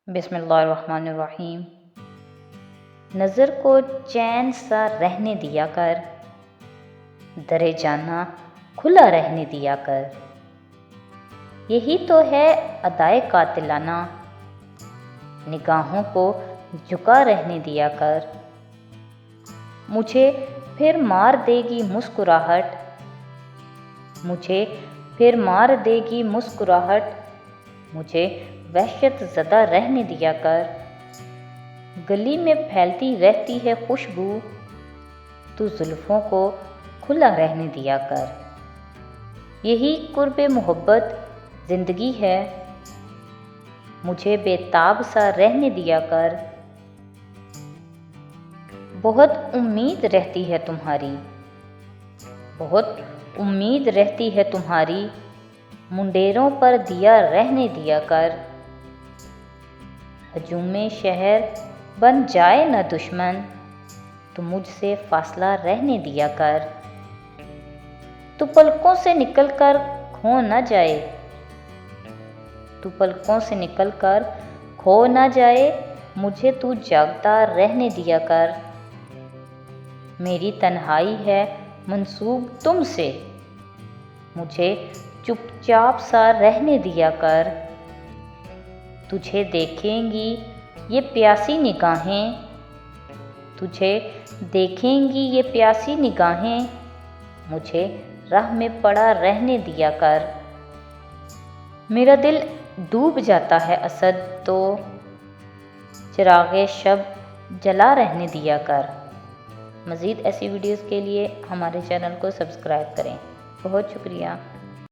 बिस्मिल्लाहिर्रहमानिर्रहीम। नज़र को चैन सा रहने दिया कर, दरे जाना खुला रहने दिया कर। यही तो है अदाए कातिलाना, निगाहों को झुका रहने दिया कर। मुझे फिर मार देगी मुस्कुराहट, मुझे फिर मार देगी मुस्कुराहट। मुझे वहशत ज़दा रहने दिया कर। गली में फैलती रहती है खुशबू, तू जुल्फ़ों को खुला रहने दिया कर। यही कुर्बे मोहब्बत ज़िंदगी है, मुझे बेताब सा रहने दिया कर। बहुत उम्मीद रहती है तुम्हारी, बहुत उम्मीद रहती है तुम्हारी। मुंडेरों पर दिया रहने दिया कर। हजूमे शहर बन जाए न दुश्मन, तो मुझसे फासला रहने दिया कर। तू पलकों से निकल कर खो न जाए, तू पलकों से निकल कर खो न जाए। मुझे तू जागता रहने दिया कर। मेरी तन्हाई है मंसूब तुमसे, मुझे चुपचाप सा रहने दिया कर। तुझे देखेंगी ये प्यासी निगाहें, तुझे देखेंगी ये प्यासी निगाहें। मुझे राह में पड़ा रहने दिया कर। मेरा दिल डूब जाता है असद, तो चिरागे शब जला रहने दिया कर। मज़ीद ऐसी वीडियोस के लिए हमारे चैनल को सब्सक्राइब करें। बहुत शुक्रिया।